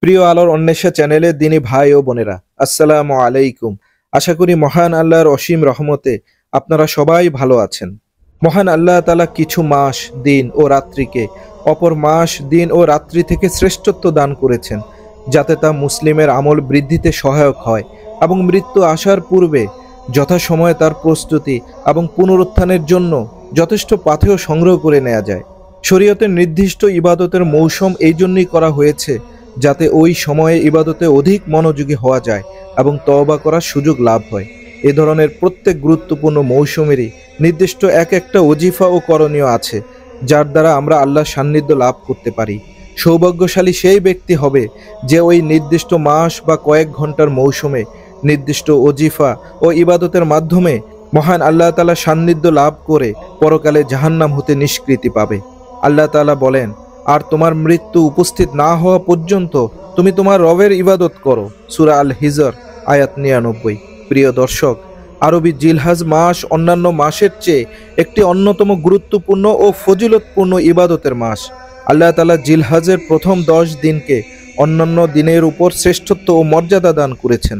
প্রিয় আলোর অন্বেষা চ্যানেলের দিনী ভাই ও বোনেরা, আসসালামু আলাইকুম। আশা করি মহান আল্লাহর অসীম রহমতে আপনারা সবাই ভালো আছেন। মহান আল্লাহ তাআলা কিছু মাস, দিন ও রাত্রিকে অপর মাস, দিন ও রাত্রি থেকে শ্রেষ্ঠত্ব দান করেছেন, যাতে তা মুসলিমের আমল বৃদ্ধিতে সহায়ক হয় এবং মৃত্যু আসার পূর্বে যথাসময়ে তার প্রস্তুতি এবং পুনরুত্থানের জন্য যথেষ্ট পাথেয় সংগ্রহ করে নেওয়া যায়। শরীয়তের নির্দিষ্ট ইবাদতের মৌসুম এই জন্যই করা হয়েছে যাতে ওই সময়ে ইবাদতে অধিক মনোযোগী হওয়া যায় এবং তওবা করার সুযোগ লাভ হয়। এ ধরনের প্রত্যেক গুরুত্বপূর্ণ মৌসুমেরই নির্দিষ্ট এক একটা ওজিফা ও করণীয় আছে, যার দ্বারা আমরা আল্লাহর সান্নিধ্য লাভ করতে পারি। সৌভাগ্যশালী সেই ব্যক্তি হবে যে ওই নির্দিষ্ট মাস বা কয়েক ঘন্টার মৌসুমে নির্দিষ্ট ওজিফা ও ইবাদতের মাধ্যমে মহান আল্লাহ তাআলার সান্নিধ্য লাভ করে পরকালে জাহান্নাম হতে নিষ্কৃতি পাবে। আল্লাহ তাআলা বলেন, আর তোমার মৃত্যু উপস্থিত না হওয়া পর্যন্ত তুমি তোমার রবের ইবাদত করো। সূরা আল হিজর আয়াত ৯৯। প্রিয় দর্শক, আরবি জিলহজ মাস অন্যান্য মাসের চেয়ে একটি অন্যতম গুরুত্বপূর্ণ ও ফজিলতপূর্ণ ইবাদতের মাস। আল্লাহ তাআলা জিলহজের প্রথম ১০ দিনকে অন্যান্য দিনের উপর শ্রেষ্ঠত্ব ও মর্যাদা দান করেছেন।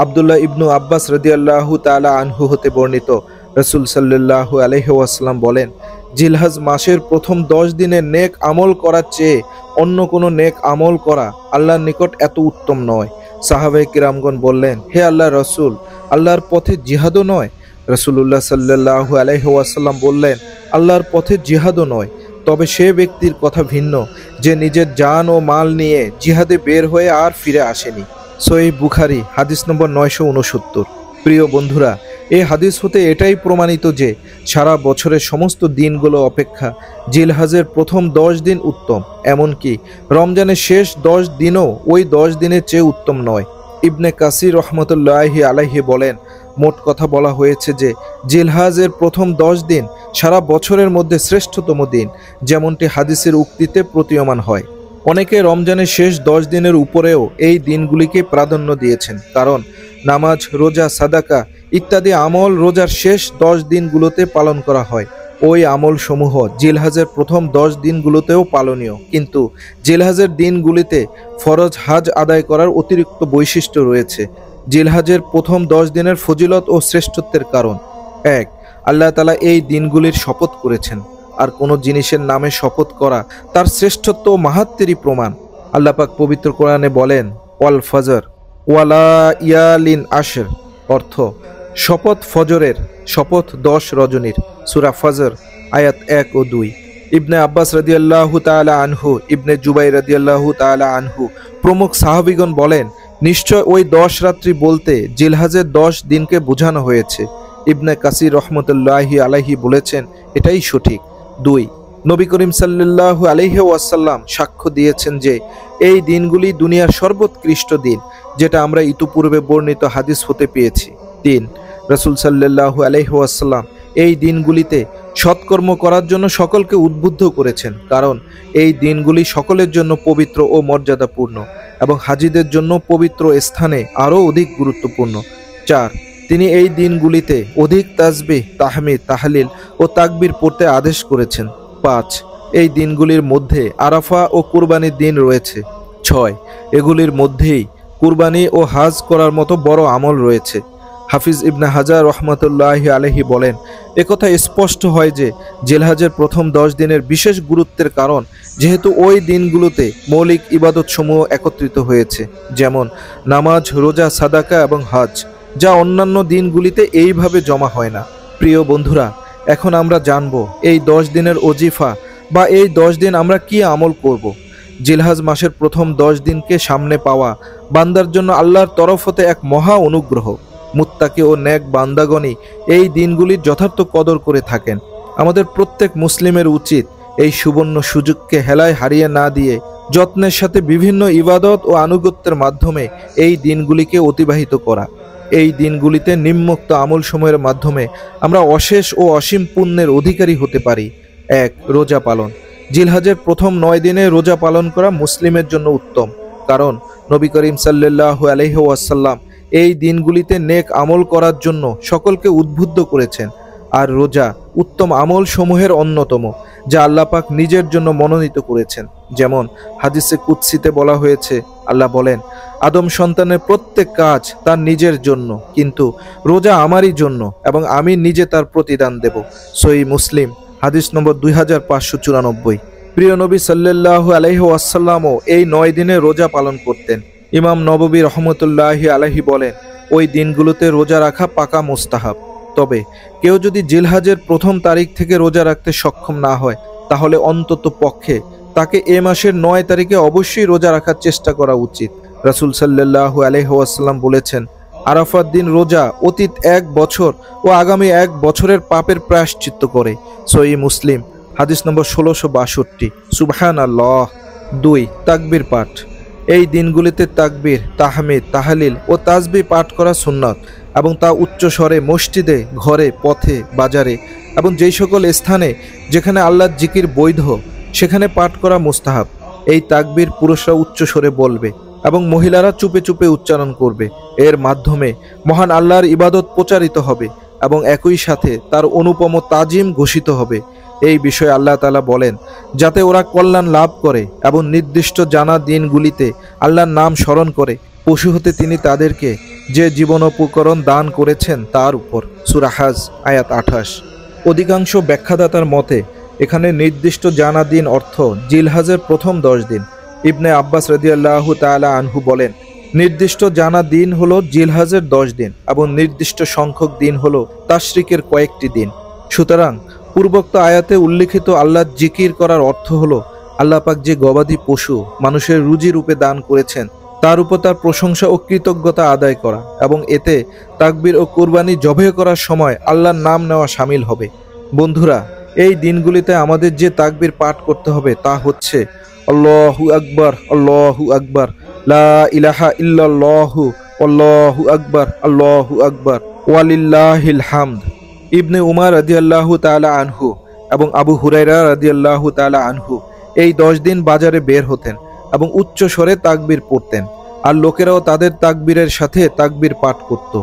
আব্দুল্লাহ ইবনু আব্বাস রাদিয়াল্লাহু তাআলা আনহু হতে বর্ণিত, রাসূল সাল্লাল্লাহু আলাইহি ওয়াসাল্লাম বলেন, জিলহজ মাসের প্রথম ১০ দিনের নেক আমল করার চেয়ে অন্য কোনো নেক আমল করা আল্লাহর নিকট এত উত্তম নয়। সাহাবায়ে কিরামগণ বললেন, হে আল্লাহর রাসূল, আল্লাহর পথে জিহাদও নয়? রাসূলুল্লাহ সাল্লাল্লাহু আলাইহি ওয়াসাল্লাম বললেন, আল্লাহর পথে জিহাদও নয়, তবে সে ব্যক্তির কথা ভিন্ন যে নিজের জান ও মাল নিয়ে জিহাদে বের হয়ে আর ফিরে আসেনি। সহিহ বুখারী হাদিস নম্বর ৯৬৯। প্রিয় বন্ধুরা, এই হাদিস হতে এটাই প্রমাণিত যে সারা বছরের সমস্ত দিনগুলো অপেক্ষা জিলহজের প্রথম ১০ দিন উত্তম, এমনকি রমজানের শেষ ১০ দিনও ওই ১০ দিনের চেয়ে উত্তম নয়। ইবনে কাসির রহমতুল্লাহি আলাইহি বলেন, মোট কথা বলা হয়েছে যে জিলহজের প্রথম ১০ দিন সারা বছরের মধ্যে শ্রেষ্ঠতম দিন, যেমনটি হাদিসের উক্তিতে প্রতীয়মান হয়। অনেকে রমজানের শেষ ১০ দিনের উপরেও এই দিনগুলিকে প্রাধান্য দিয়েছেন, কারণ নামাজ, রোজা, সাদাকা ইত্যাদি আমল রোজার শেষ ১০ দিনগুলোতে পালন করা হয়। ওই আমল সমূহ জিলহজের প্রথম ১০ দিনগুলোতেও পালনীয়, কিন্তু জিলহজের দিনগুলিতে ফরজ হাজ আদায় করার অতিরিক্ত বৈশিষ্ট্য রয়েছে। জিলহজের প্রথম ১০ দিনের ফজিলত ও শ্রেষ্ঠত্বের কারণ: ১. আল্লাহ তাআলা এই দিনগুলির শপথ করেছেন, আর কোনো জিনিসের নামে শপথ করা তার শ্রেষ্ঠত্ব ও মাহাত্মেরই প্রমাণ। আল্লাহ পাক পবিত্র কোরআনে বলেন, ওয়াল ফজর ওয়ালা ইয়ালিন আশর, অর্থ শপথ ফজরের, শপথ ১০ রজনীর। সূরা ফজর আয়াত ১ ও ২। ইবনে আব্বাস রাদিয়াল্লাহু তাআলা আনহু, ইবনে জুবাইর রাদিয়াল্লাহু তাআলা আনহু প্রমুখ সাহাবীগণ বলেন, নিশ্চয় ওই ১০ রাত্রি বলতে জিলহজের ১০ দিনকে বোঝানো হয়েছে। ইবনে কাসির রহমতুল্লাহি আলাইহি বলেছেন, এটাই সঠিক। ২. নবী করিম সাল্লাল্লাহু আলাইহি ওয়াসাল্লাম সাক্ষ্য দিয়েছেন যে এই দিনগুলি দুনিয়ার সর্বোৎকৃষ্ট দিন, যেটা আমরা ইতিপূর্বে বর্ণিত হাদিস হতে পেয়েছি। ৩. রাসূল সাল্লাল্লাহু আলাইহি ওয়াসাল্লাম এই দিনগুলিতে সৎকর্ম করার জন্য সকলকে উদ্বুদ্ধ করেছেন, কারণ এই দিনগুলি সকলের জন্য পবিত্র ও মর্যাদাপূর্ণ এবং হাজিদের জন্য পবিত্র স্থানে আরও অধিক গুরুত্বপূর্ণ। ৪. তিনি এই দিনগুলিতে অধিক তাসবিহ, তাহমিদ, তাহলিল ও তাকবীর পড়তে আদেশ করেছেন। ৫. এই দিনগুলির মধ্যে আরাফা ও কুরবানির দিন রয়েছে। ৬. এগুলির মধ্যেই কুরবানি ও হাজ করার মতো বড় আমল রয়েছে। হাফিজ ইবনে হাজার রহমতুল্লাহি আলাইহি বলেন, একথা স্পষ্ট হয় যে জিলহজের প্রথম ১০ দিনের বিশেষ গুরুত্বের কারণ যেহেতু ওই দিনগুলোতে মৌলিক ইবাদতসমূহ একত্রিত হয়েছে, যেমন নামাজ, রোজা, সাদাকা এবং হজ, যা অন্যান্য দিনগুলিতে এইভাবে জমা হয় না। প্রিয় বন্ধুরা, এখন আমরা জানব এই ১০ দিনের ওজিফা বা এই ১০ দিন আমরা কি আমল করব। জিলহজ মাসের প্রথম ১০ দিনকে সামনে পাওয়া বান্দার জন্য আল্লাহর তরফ হতে এক মহা অনুগ্রহ। মুত্তাকি ও নেক বান্দাগণই এই দিনগুলির যথার্থ কদর করে থাকেন। আমাদের প্রত্যেক মুসলিমের উচিত এই সুবর্ণ সুযোগকে হেলায় হারিয়ে না দিয়ে যত্নের সাথে বিভিন্ন ইবাদত ও আনুগত্যের মাধ্যমে এই দিনগুলিকে অতিবাহিত করা। এই দিনগুলিতে নিম্নোক্ত আমলসমূহের মাধ্যমে আমরা অশেষ ও অসীম পুণ্যের অধিকারী হতে পারি। ১. রোজা পালন। জিলহজের প্রথম ৯ দিনে রোজা পালন করা মুসলিমের জন্য উত্তম, কারণ নবী করিম সাল্লাল্লাহু আলাইহি ওয়াসাল্লাম এই দিনগুলিতে নেক আমল করার জন্য সকলকে উদ্বুদ্ধ করেছেন, আর রোজা উত্তম আমল সমূহের অন্যতম, যা আল্লাহ পাক নিজের জন্য মনোনীত করেছেন। যেমন হাদিসে কুদসিতে বলা হয়েছে, আল্লাহ বলেন, আদম সন্তানের প্রত্যেক কাজ তার নিজের জন্য, কিন্তু রোজা আমারই জন্য এবং আমি নিজে তার প্রতিদান দেব। সহিহ মুসলিম হাদিস নম্বর 2594। প্রিয় নবী সাল্লাল্লাহু আলাইহি ওয়াসাল্লামও এই 9 দিনে রোজা পালন করতেন। ইমাম নববী রহমতুল্লাহি আলাইহি বলেন, ওই দিনগুলোতে রোজা রাখা পাকা মুস্তাহাব। তবে কেউ যদি জিলহাজের প্রথম তারিখ থেকে রোজা রাখতে সক্ষম না হয়, তাহলে অন্তত পক্ষে তাকে এ মাসের 9 তারিখে অবশ্যই রোজা রাখার চেষ্টা করা উচিত। রাসূল সাল্লাল্লাহু আলাইহি ওয়াসাল্লাম বলেছেন, আরাফার দিন রোজা অতীত 1 বছর ও আগামী 1 বছরের পাপের প্রায়শ্চিত্ত করে। সহিহ মুসলিম হাদিস নম্বর 1662। সুবহানাল্লাহ। 2. তাকবীর পাঠ। এই দিনগুলিতে তাকবীর, তাহমিদ, তাহলিল ও তাসবিহ পাঠ করা সুন্নাত এবং তা উচ্চ স্বরে মসজিদে, ঘরে, পথে, বাজারে এবং যেই সকল স্থানে যেখানে আল্লাহর জিকির বৈধ সেখানে পাঠ করা মুস্তাহাব। এই তাকবীর পুরুষরা উচ্চ স্বরে বলবে এবং মহিলারা চুপে চুপে উচ্চারণ করবে। এর মাধ্যমে মহান আল্লাহর ইবাদত প্রচারিত হবে এবং একই সাথে তার অনুপম তাজিম ঘোষিত হবে। এই বিষয়ে আল্লাহ তাআলা বলেন, যাতে ওরা কল্যাণ লাভ করে এবং নির্দিষ্ট জানা দিনগুলিতে আল্লাহর নাম স্মরণ করে, পশু হতে তিনি তাদেরকে যে জীবনোপকরণ দান করেছেন তার উপর। সূরা হজ আয়াত 28। অধিকাংশ ব্যাখ্যাদাতার মতে এখানে নির্দিষ্ট জানা দিন অর্থ জিলহাজের প্রথম 10 দিন। ইবনে আব্বাস রাদিয়াল্লাহু তাআলা আনহু বলেন, নির্দিষ্ট জানা দিন হলো জিলহাজের 10 দিন এবং নির্দিষ্ট সংখ্যক দিন হলো তাশরিকের কয়েকটি দিন। সুতরাং পূর্বোক্ত আয়াতে উল্লেখিত আল্লাহর জিকির করার অর্থ হলো আল্লাহ পাক যে গবাদি পশু মানুষের রুজি রূপে দান করেছেন তার উপর তার প্রশংসা ও কৃতজ্ঞতা আদায় করা, এবং এতে তাকবীর ও কুরবানি জবাহ করার সময় আল্লাহর নাম নেওয়া শামিল হবে। বন্ধুরা, এই দিনগুলিতে আমাদের যে তাকবীর পাঠ করতে হবে তা হচ্ছে আল্লাহু আকবার, আল্লাহু আকবার, লা ইলাহা ইল্লাল্লাহু, আল্লাহু আকবার, আল্লাহু আকবার, ওয়ালিল্লাহিল হামদ। ইবনে উমার রাদিয়াল্লাহু তাআলা আনহু এবং আবু হুরায়রা রাদিয়াল্লাহু তাআলা আনহু এই 10 দিন বাজারে বের হতেন এবং উচ্চ স্বরে তাকবীর পড়তেন, আর লোকেরাও তাদের তাকবীরের সাথে তাকবীর পাঠ করত।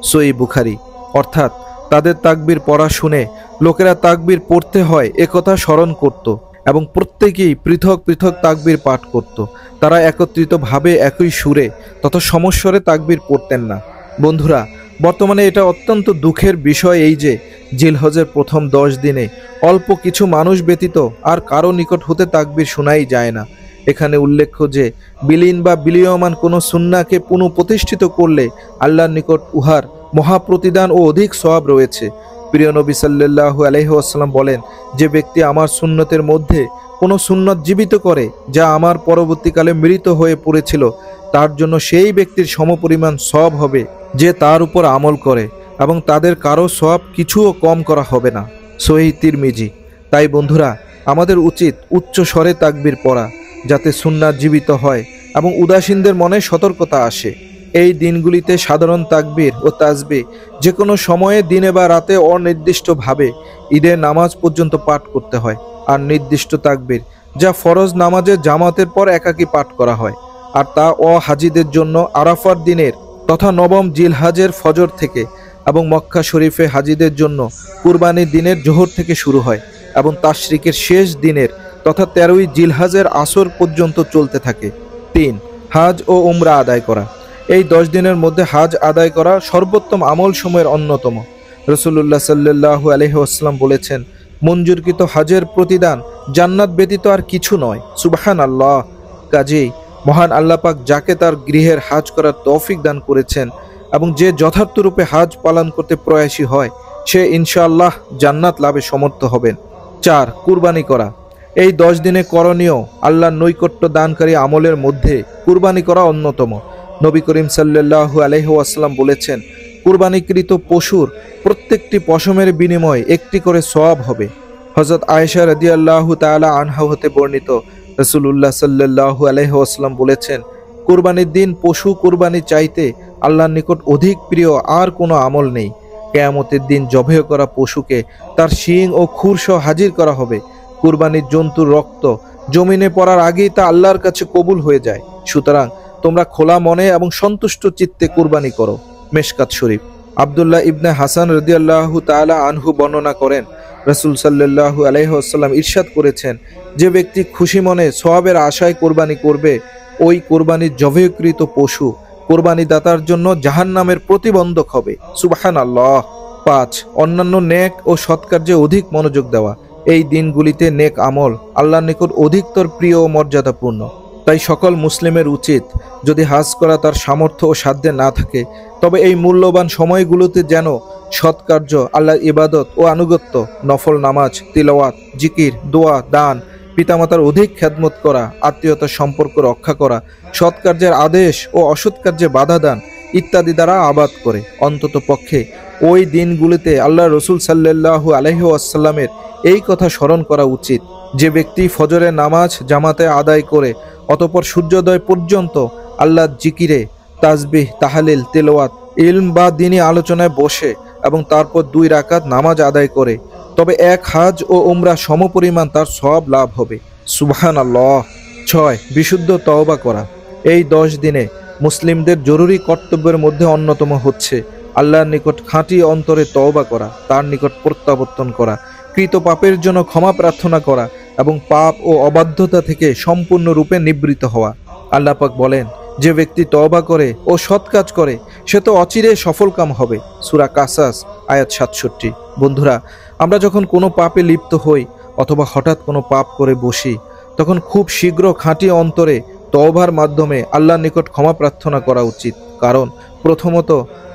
সহিহ বুখারী। অর্থাৎ তাদের তাকবীর পড়া শুনে লোকেরা তাকবীর পড়তে হয় একথা স্মরণ করত এবং প্রত্যেকেই পৃথক পৃথক তাকবীর পাঠ করত। তারা একত্রিতভাবে একই সুরে তথা সমস্বরে তাকবীর পড়তেন না। বন্ধুরা, বর্তমানে এটা অত্যন্ত দুঃখের বিষয় এই যে জিলহজের প্রথম 10 দিনে অল্প কিছু মানুষ ব্যতীত আর কারো নিকট হতে তাকবীর শোনাই যায় না। এখানে উল্লেখ্য যে বিলীন বা বিলীয়মান কোনো সুন্নাহকে পুনঃপ্রতিষ্ঠিত করলে আল্লাহর নিকট উহার মহাপ্রতিদান ও অধিক সওয়াব রয়েছে। প্রিয় নবী সাল্লাল্লাহু আলাইহি ওয়াসাল্লাম বলেন, যে ব্যক্তি আমার সুন্নতের মধ্যে কোনো সুন্নত জীবিত করে যা আমার পরবর্তীকালে মৃত হয়ে পড়েছিল, তার জন্য সেই ব্যক্তির সমপরিমাণ সওয়াব হবে যে তার উপর আমল করে, এবং তাদের কারো সওয়াব কিছুও কম করা হবে না। সহিহ তিরমিজি। তাই বন্ধুরা, আমাদের উচিত উচ্চ স্বরে তাকবীর পড়া, যাতে সুন্নাত জীবিত হয় এবং উদাসীনদের মনে সতর্কতা আসে। এই দিনগুলিতে সাধারণ তাকবীর ও তাসবিহ যে কোনো সময়ে, দিনে বা রাতে অনির্দিষ্টভাবে ঈদের নামাজ পর্যন্ত পাঠ করতে হয়। আর নির্দিষ্ট তাকবীর যা ফরজ নামাজের জামাতের পর একাকী পাঠ করা হয়, আর তা হাজিদের জন্য আরাফার দিনের তথা নবম জিলহাজের ফজর থেকে, এবং মক্কা শরীফে হাজিদের জন্য কুরবানির দিনের জোহর থেকে শুরু হয় এবং তাশরিকের শেষ দিনের তথা 13ই জিলহাজের আসর পর্যন্ত চলতে থাকে। 3. হাজ ও উমরা আদায় করা। এই 10 দিনের মধ্যে হাজ আদায় করা সর্বোত্তম আমল সময়ের অন্যতম। রাসূলুল্লাহ সাল্লাল্লাহু আলাইহি ওয়াসাল্লাম বলেছেন, মঞ্জুরকৃত হাজের প্রতিদান জান্নাত ব্যতীত আর কিছু নয়। সুবহানাল্লাহ। কাজেই মহান আল্লাহ পাক যাকে তার গৃহের হাজ করার তৌফিক দান করেছেন এবং যে যথার্থরূপে হাজ পালন করতে প্রয়াসী হয়, সে ইনশাআল্লাহ জান্নাত লাভে সমর্থ হবেন। 4. কুরবানি করা। এই 10 দিনে করণীয় আল্লাহর নৈকট্য দানকারী আমলের মধ্যে কুরবানি করা অন্যতম। নবী করিম সাল্লাল্লাহু আলাইহি ওয়াসাল্লাম বলেছেন, কুরবানিকৃত পশুর প্রত্যেকটি পশমের বিনিময়ে একটি করে সওয়াব হবে। হযরত আয়েশা রাদিয়াল্লাহু তাআলা আনহা হতে বর্ণিত, রাসূলুল্লাহ সাল্লাল্লাহু আলাইহি ওয়াসাল্লাম বলেছেন, কুরবানির দিন পশু কুরবানি চাইতে আল্লাহর নিকট অধিক প্রিয় আর কোনো আমল নেই। কিয়ামতের দিন জবাহ করা পশুকে তার শিং ও খুর সহ হাজির করা হবে। কুরবানির জন্তুর রক্ত জমিনে পড়ার আগেই তা আল্লাহর কাছে কবুল হয়ে যায়। সুতরাং তোমরা খোলা মনে এবং সন্তুষ্ট চিত্তে কুরবানি করো। মেশকাত শরীফ। আব্দুল্লাহ ইবনে হাসান রাদিয়াল্লাহু তাআলা আনহু বর্ণনা করেন, রাসূল সাল্লাল্লাহু আলাইহি ওয়াসাল্লাম ইরশাদ করেছেন, যে ব্যক্তি খুশি মনে সওয়াবের আশায় কোরবানি করবে, ওই কোরবানির জবেকৃত পশু কোরবানি দাতার জন্য জাহান্নামের প্রতিবন্ধক হবে। সুবহানাল্লাহ। 5, অন্যান্য নেক ও সৎকার্যে অধিক মনোযোগ দেওয়া। এই দিনগুলিতে নেক আমল আল্লাহর নিকট অধিকতর প্রিয় ও মর্যাদাপূর্ণ। তাই সকল মুসলিমের উচিত, যদি হাজ করা তার সামর্থ্য ও সাধ্যে না থাকে, তবে এই মূল্যবান সময়গুলোতে যেন সৎকার্য, আল্লাহর ইবাদত ও আনুগত্য, নফল নামাজ, তিলাওয়াত, জিকির, দোয়া, দান, পিতামাতার অধিক খেদমত করা, আত্মীয়তার সম্পর্ক রক্ষা করা, সৎকার্যের আদেশ ও অসৎকার্যে বাধা দান ইত্যাদি দ্বারা আবাদ করে। অন্তত পক্ষে ওই দিনগুলিতে আল্লাহ রসুল সাল্লাল্লাহু আলাইহি ওয়াসাল্লামের এই কথা স্মরণ করা উচিত, যে ব্যক্তি ফজরের নামাজ জামাতে আদায় করে অতঃপর সূর্যোদয় পর্যন্ত আল্লাহর জিকিরে, তাসবিহ, তাহলিল, তেলাওয়াত, ইলম বা দ্বীনি আলোচনায় বসে এবং তারপর 2 রাকাত নামাজ আদায় করে, তবে 1 হাজ ও উমরা সমপরিমাণ তার সওয়াব লাভ হবে। সুবহানাল্লাহ। 6, বিশুদ্ধ তওবা করা। এই 10 দিনে মুসলিমদের জরুরি কর্তব্যের মধ্যে অন্যতম হচ্ছে আল্লাহর নিকট খাঁটি অন্তরে তওবা করা, তার নিকট প্রত্যাবর্তন করা, কৃত পাপের জন্য ক্ষমা প্রার্থনা করা এবং পাপ ও অবাধ্যতা থেকে সম্পূর্ণরূপে নিবৃত্ত হওয়া। আল্লাহ পাক বলেন, যে ব্যক্তি তওবা করে ও সৎ কাজ করে সে তো অচিরে সফলকাম হবে। সূরা কাসাস আয়াত 67। বন্ধুরা, আমরা যখন কোনো পাপে লিপ্ত হই অথবা হঠাৎ কোনো পাপ করে বসি, তখন খুব শীঘ্র খাঁটি অন্তরে তওবার মাধ্যমে আল্লাহর নিকট ক্ষমা প্রার্থনা করা উচিত। কারণ প্রথমত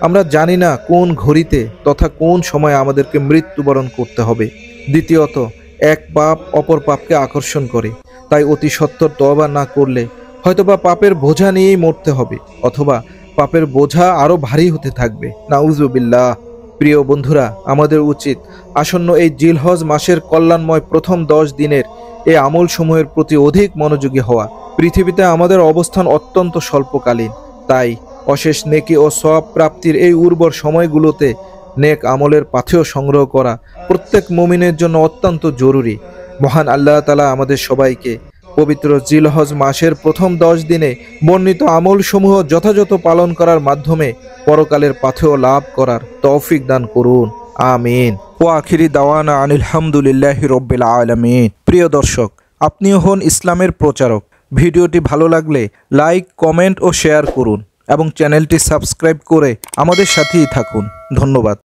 আমরা জানি না কোন ঘড়িতে তথা কোন সময় আমাদেরকে মৃত্যুবরণ করতে হবে। দ্বিতীয়ত, এক পাপ অপর পাপকে আকর্ষণ করে, তাই অতি সত্বর তওবা না করলে হয়তোবা পাপের বোঝা নিয়েই মরতে হবে, অথবা পাপের বোঝা আরো ভারী হতে থাকবে। নাউজুবিল্লাহ। প্রিয় বন্ধুরা, আমাদের উচিত আসন্ন এই জিলহজ মাসের কল্যাণময় প্রথম 10 দিনের এই আমলসমূহের প্রতি অধিক মনোযোগী হওয়া। পৃথিবীতে আমাদের অবস্থান অত্যন্ত স্বল্পকালীন, তাই অশেষ নেকি ও সওয়াব প্রাপ্তির এই উর্বর সময়গুলোতে নেক আমলের পাথেয় সংগ্রহ করা প্রত্যেক মুমিনের জন্য অত্যন্ত জরুরি। মহান আল্লাহ তাআলা আমাদের সবাইকে পবিত্র জিলহজ মাসের প্রথম 10 দিনে বর্ণিত আমলসমূহ যথাযথ পালন করার মাধ্যমে পরকালের পাথেয় লাভ করার তৌফিক দান করুন। আমিন। ওয়া আখিরি দাওয়ানা আনিল হামদুলিল্লাহি রাব্বিল আলামিন। প্রিয় দর্শক, আপনিও হন ইসলামের প্রচারক। ভিডিওটি ভালো লাগলে লাইক, কমেন্ট ও শেয়ার করুন এবং চ্যানেলটি সাবস্ক্রাইব করে আমাদের সাথেই থাকুন। ধন্যবাদ।